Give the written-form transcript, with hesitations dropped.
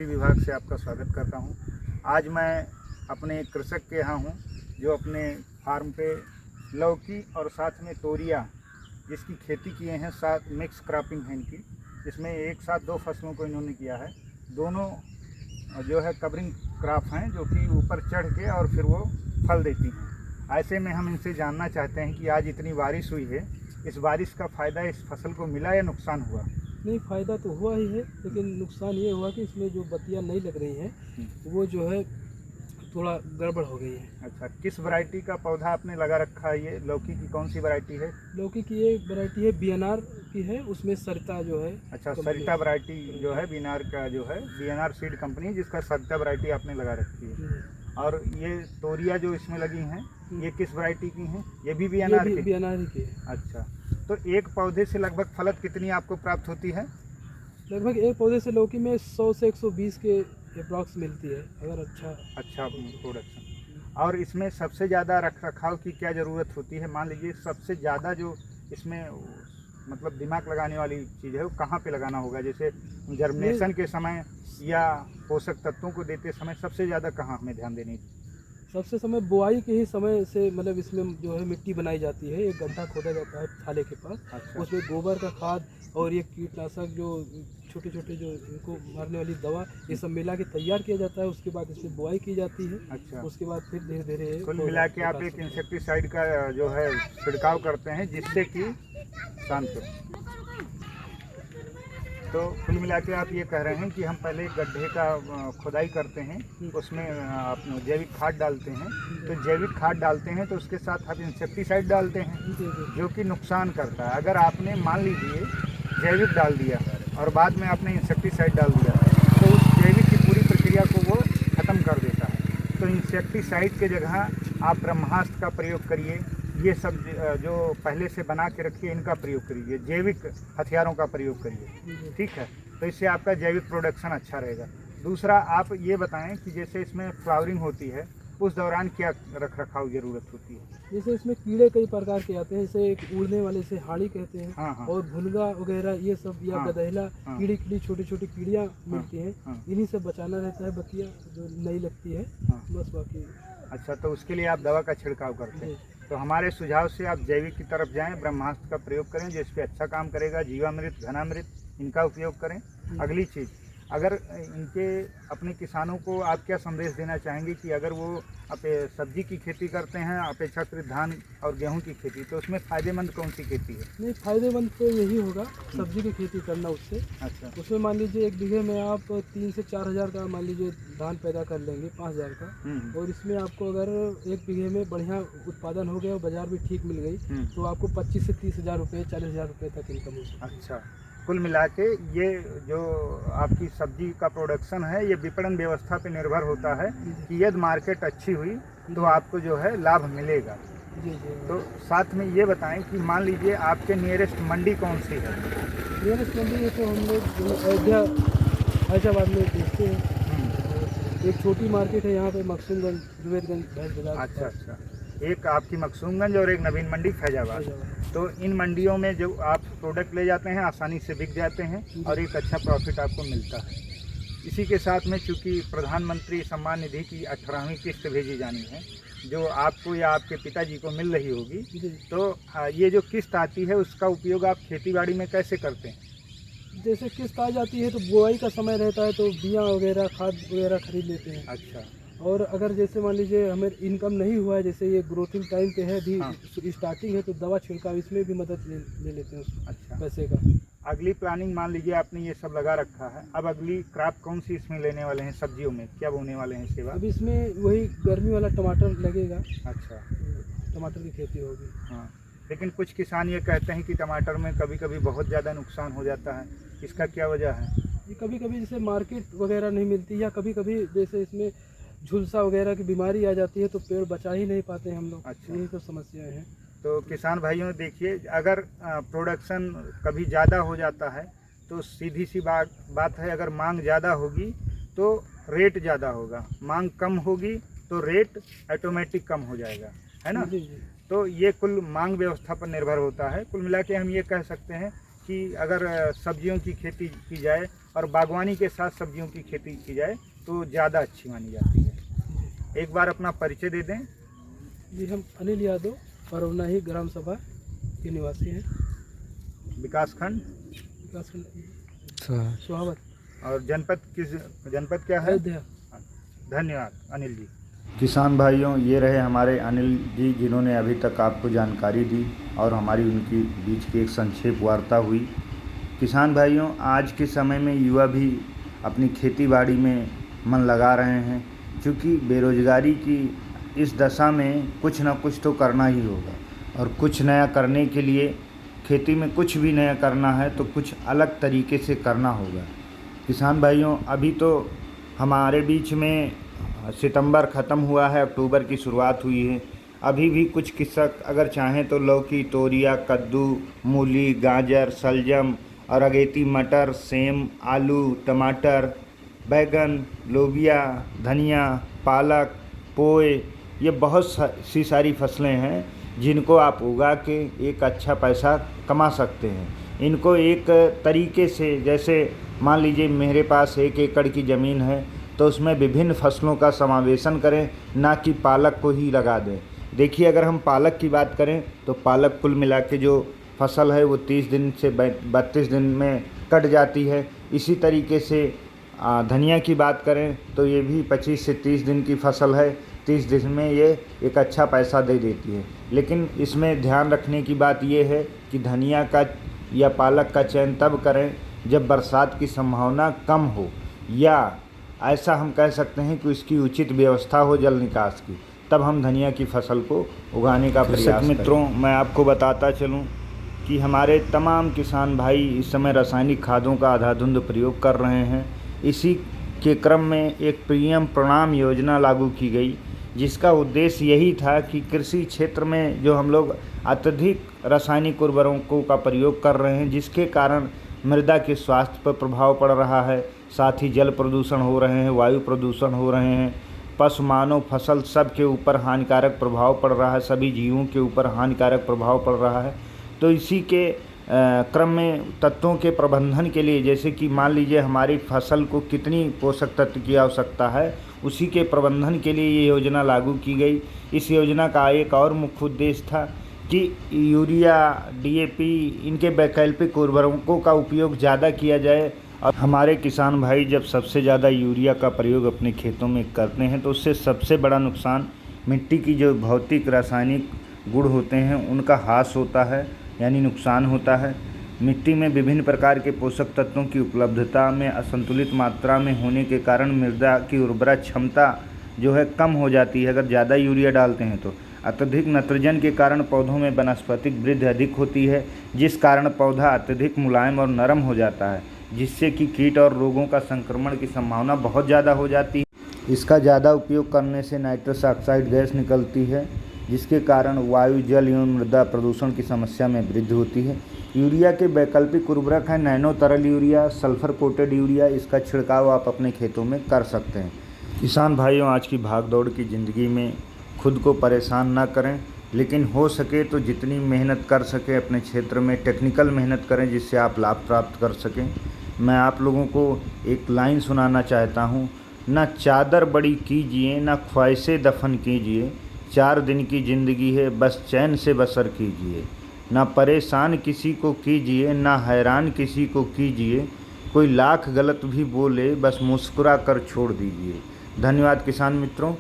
विभाग से आपका स्वागत करता हूं। आज मैं अपने कृषक के यहाँ हूं जो अपने फार्म पे लौकी और साथ में तोरिया जिसकी खेती किए हैं, साथ मिक्स क्रॉपिंग है इनकी। इसमें एक साथ दो फसलों को इन्होंने किया है। दोनों जो है कवरिंग क्रॉप हैं जो कि ऊपर चढ़ के और फिर वो फल देती हैं। ऐसे में हम इनसे जानना चाहते हैं कि आज इतनी बारिश हुई है, इस बारिश का फ़ायदा इस फसल को मिला या नुकसान हुआ? नहीं, फ़ायदा तो हुआ ही है, लेकिन नुकसान ये हुआ कि इसमें जो बत्तियाँ नहीं लग रही हैं वो जो है थोड़ा गड़बड़ हो गई है। अच्छा, किस वैरायटी का पौधा आपने लगा रखा है? ये लौकी की कौन सी वैरायटी है? लौकी की ये वैरायटी है बीएनआर की है, उसमें सरिता जो है। अच्छा, सरिता वैरायटी जो है बीएनआर का जो है बीएनआर सीड कंपनी जिसका सरिता वैरायटी आपने लगा रखी है। और ये तोरिया जो इसमें लगी हैं ये किस वैरायटी की हैं? ये भी बीएनआर की? बीएनआर ही की है। अच्छा, तो एक पौधे से लगभग फलत कितनी आपको प्राप्त होती है? लगभग एक पौधे से लौकी में 100 से 120 के अप्रॉक्स मिलती है, अगर अच्छा प्रोडक्शन। और इसमें सबसे ज़्यादा रख रखाव की क्या ज़रूरत होती है? मान लीजिए सबसे ज़्यादा जो इसमें मतलब दिमाग लगाने वाली चीज़ है वो कहाँ पे लगाना होगा? जैसे जर्मिनेशन के समय या पोषक तत्वों को देते समय सबसे ज़्यादा कहाँ हमें ध्यान देनी? सबसे समय बुआई के ही समय से, मतलब इसमें जो है मिट्टी बनाई जाती है, एक गड्ढा खोदा जाता है थाले के पास। अच्छा। उसमें गोबर का खाद और ये कीटनाशक जो छोटे छोटे जो इनको मारने वाली दवा, ये सब मिला के तैयार किया जाता है। उसके बाद इसमें बुआई की जाती है। अच्छा, उसके बाद फिर धीरे धीरे कुल मिला के आप एक इंसेक्टिसाइड का जो है छिड़काव करते हैं जिससे कि शांत हो। तो कुल मिला के आप ये कह रहे हैं कि हम पहले गड्ढे का खुदाई करते हैं, उसमें आप जैविक खाद डालते हैं। तो जैविक खाद डालते हैं तो उसके साथ आप इंसेक्टिसाइड डालते हैं जो कि नुकसान करता है। अगर आपने मान लीजिए जैविक डाल दिया और बाद में आपने इंसेक्टिसाइड डाल दिया तो उस जैविक की पूरी प्रक्रिया को वो ख़त्म कर देता है। तो इंसेक्टिसाइड के जगह आप ब्रह्मास्त्र का प्रयोग करिए, ये सब जो पहले से बना के रखिए इनका प्रयोग करिए, जैविक हथियारों का प्रयोग करिए, ठीक है? तो इससे आपका जैविक प्रोडक्शन अच्छा रहेगा। दूसरा, आप ये बताएं कि जैसे इसमें फ्लावरिंग होती है उस दौरान क्या रख रखाव ज़रूरत होती है? जैसे इसमें कीड़े कई प्रकार के आते हैं, जैसे एक उड़ने वाले से हाड़ी कहते हैं। हाँ। और भुनगा वगैरह ये सब, या गदहला कीड़ी छोटी छोटी कीड़ियाँ मिलती हैं। इन्हीं से बचाना रहता है, बत्तियाँ जो नहीं लगती है। बस बाकी। अच्छा, तो उसके लिए आप दवा का छिड़काव करते हैं। तो हमारे सुझाव से आप जैविक की तरफ जाएं, ब्रह्मास्त्र का प्रयोग करें जिस पे अच्छा काम करेगा। जीवामृत, घनामृत इनका उपयोग करें। अगली चीज़, अगर इनके अपने किसानों को आप क्या संदेश देना चाहेंगे कि अगर वो सब्जी की खेती करते हैं अपेक्षाकृत धान और गेहूं की खेती, तो उसमें फ़ायदेमंद कौन सी खेती है? नहीं, फ़ायदेमंद तो यही होगा सब्जी की खेती करना उससे। अच्छा। उसमें मान लीजिए एक बीघे में आप 3 से 4 हज़ार का मान लीजिए धान पैदा कर लेंगे, 5 हज़ार का। और इसमें आपको अगर एक बीघे में बढ़िया उत्पादन हो गया और बाज़ार भी ठीक मिल गई तो आपको 25 से 30 हज़ार रुपये, 40 हज़ार रुपये तक इनकम हो सकती है। अच्छा, कुल मिला के ये जो आपकी सब्जी का प्रोडक्शन है ये विपणन व्यवस्था पे निर्भर होता है कि यदि मार्केट अच्छी हुई तो आपको जो है लाभ मिलेगा। जी। तो साथ में ये बताएं कि मान लीजिए आपके नियरेस्ट मंडी कौन सी है? नियरेस्ट मंडी है तो हम लोग अयोध्या फैजाबाद में बेचते हैं। एक छोटी मार्केट है यहाँ पे, मकसूमगंज, जुबेरगंज, भैंस बाजार। अच्छा, एक आपकी मकसूमगंज और एक नवीन मंडी फैजाबाद। तो इन मंडियों में जो आप प्रोडक्ट ले जाते हैं आसानी से बिक जाते हैं और एक अच्छा प्रॉफिट आपको मिलता है। इसी के साथ में चूँकि प्रधानमंत्री सम्मान निधि की 18वीं किस्त भेजी जानी है जो आपको या आपके पिताजी को मिल रही होगी, तो ये जो किस्त आती है उसका उपयोग आप खेतीबाड़ी में कैसे करते हैं? जैसे किस्त आ जाती है तो बुआई का समय रहता है तो बिया वगैरह, खाद वगैरह खरीद लेते हैं। अच्छा। और अगर जैसे मान लीजिए हमें इनकम नहीं हुआ है, जैसे ये ग्रोथिंग टाइम पे है, अभी स्टार्टिंग है, तो दवा छिड़काव इसमें भी मदद ले लेते हैं उसमें। अच्छा, पैसे का। अगली प्लानिंग, मान लीजिए आपने ये सब लगा रखा है, अब अगली क्रॉप कौन सी इसमें लेने वाले हैं? सब्जियों में क्या बोने वाले हैं इसके बाद? अब इसमें वही गर्मी वाला टमाटर लगेगा। अच्छा, टमाटर की खेती होगी। हाँ, लेकिन कुछ किसान ये कहते हैं कि टमाटर में कभी कभी बहुत ज़्यादा नुकसान हो जाता है, इसका क्या वजह है? ये कभी कभी जैसे मार्केट वगैरह नहीं मिलती, या कभी कभी जैसे इसमें झुलसा वगैरह की बीमारी आ जाती है तो पेड़ बचा ही नहीं पाते हम लोग। अच्छा। यही तो समस्याएं हैं। तो किसान भाइयों देखिए, अगर प्रोडक्शन कभी ज़्यादा हो जाता है तो सीधी सी बात है, अगर मांग ज़्यादा होगी तो रेट ज़्यादा होगा, मांग कम होगी तो रेट ऑटोमेटिक कम हो जाएगा, है ना? जी। तो ये कुल मांग व्यवस्था पर निर्भर होता है। कुल मिला के हम ये कह सकते हैं कि अगर सब्जियों की खेती की जाए और बागवानी के साथ सब्जियों की खेती की जाए तो ज़्यादा अच्छी मानी जाती है। एक बार अपना परिचय दे दें। जी, हम अनिल यादव परवनाही ग्राम सभा के निवासी हैं। विकासखंड सुहावत और जनपद क्या है? अयोध्या। धन्यवाद अनिल जी। किसान भाइयों, ये रहे हमारे अनिल जी, जिन्होंने अभी तक आपको जानकारी दी और हमारी उनकी बीच की एक संक्षेप वार्ता हुई। किसान भाइयों, आज के समय में युवा भी अपनी खेती बाड़ी में मन लगा रहे हैं, क्योंकि बेरोजगारी की इस दशा में कुछ ना कुछ तो करना ही होगा, और कुछ नया करने के लिए खेती में कुछ भी नया करना है तो कुछ अलग तरीके से करना होगा। किसान भाइयों, अभी तो हमारे बीच में सितंबर ख़त्म हुआ है, अक्टूबर की शुरुआत हुई है। अभी भी कुछ कृषक अगर चाहें तो लौकी, तोरिया, कद्दू, मूली, गाजर, शलजम और अगेती मटर, सेम, आलू, टमाटर, बैगन, लोबिया, धनिया, पालक, पोए, ये बहुत सी सारी फसलें हैं जिनको आप उगा के एक अच्छा पैसा कमा सकते हैं। इनको एक तरीके से, जैसे मान लीजिए मेरे पास 1 एकड़ की ज़मीन है तो उसमें विभिन्न फसलों का समावेशन करें, ना कि पालक को ही लगा दें। देखिए, अगर हम पालक की बात करें तो पालक कुल मिला के जो फसल है वो 30 दिन से 32 दिन में कट जाती है। इसी तरीके से धनिया की बात करें तो ये भी 25 से 30 दिन की फसल है, 30 दिन में ये एक अच्छा पैसा दे देती है। लेकिन इसमें ध्यान रखने की बात ये है कि धनिया का या पालक का चयन तब करें जब बरसात की संभावना कम हो, या ऐसा हम कह सकते हैं कि इसकी उचित व्यवस्था हो जल निकास की, तब हम धनिया की फसल को उगाने का प्रयास करें। मित्रों, मैं आपको बताता चलूं कि हमारे तमाम किसान भाई इस समय रासायनिक खादों का अंधाधुंध प्रयोग कर रहे हैं। इसी के क्रम में एक पीएम प्रणाम योजना लागू की गई, जिसका उद्देश्य यही था कि कृषि क्षेत्र में जो हम लोग अत्यधिक रासायनिक उर्वरकों का प्रयोग कर रहे हैं, जिसके कारण मृदा के स्वास्थ्य पर प्रभाव पड़ रहा है, साथ ही जल प्रदूषण हो रहे हैं, वायु प्रदूषण हो रहे हैं, पशु, मानव, फसल सब के ऊपर हानिकारक प्रभाव पड़ रहा है, सभी जीवों के ऊपर हानिकारक प्रभाव पड़ रहा है। तो इसी के क्रम में तत्वों के प्रबंधन के लिए, जैसे कि मान लीजिए हमारी फसल को कितनी पोषक तत्व की आवश्यकता है, उसी के प्रबंधन के लिए ये योजना लागू की गई। इस योजना का एक और मुख्य उद्देश्य था कि यूरिया, डीएपी, इनके वैकल्पिक उर्वरकों का उपयोग ज़्यादा किया जाए। और हमारे किसान भाई जब सबसे ज़्यादा यूरिया का प्रयोग अपने खेतों में करते हैं तो उससे सबसे बड़ा नुकसान मिट्टी की जो भौतिक रासायनिक गुण होते हैं उनका ह्रास होता है, यानी नुकसान होता है। मिट्टी में विभिन्न प्रकार के पोषक तत्वों की उपलब्धता में असंतुलित मात्रा में होने के कारण मृदा की उर्वरा क्षमता जो है कम हो जाती है अगर ज़्यादा यूरिया डालते हैं तो। अत्यधिक नाइट्रोजन के कारण पौधों में वनस्पतिक वृद्धि अधिक होती है, जिस कारण पौधा अत्यधिक मुलायम और नरम हो जाता है, जिससे कि कीट और रोगों का संक्रमण की संभावना बहुत ज़्यादा हो जाती है। इसका ज़्यादा उपयोग करने से नाइट्रस ऑक्साइड गैस निकलती है, जिसके कारण वायु, जल एवं मृदा प्रदूषण की समस्या में वृद्धि होती है। यूरिया के वैकल्पिक उर्वरक है नैनो तरल यूरिया, सल्फर कोटेड यूरिया। इसका छिड़काव आप अपने खेतों में कर सकते हैं। किसान भाइयों, आज की भागदौड़ की ज़िंदगी में खुद को परेशान ना करें, लेकिन हो सके तो जितनी मेहनत कर सकें अपने क्षेत्र में टेक्निकल मेहनत करें, जिससे आप लाभ प्राप्त कर सकें। मैं आप लोगों को एक लाइन सुनाना चाहता हूँ, ना चादर बड़ी कीजिए, ना ख्वाहिशें दफन कीजिए, 4 दिन की ज़िंदगी है बस चैन से बसर कीजिए। ना परेशान किसी को कीजिए, ना हैरान किसी को कीजिए, कोई लाख गलत भी बोले बस मुस्कुरा कर छोड़ दीजिए। धन्यवाद किसान मित्रों।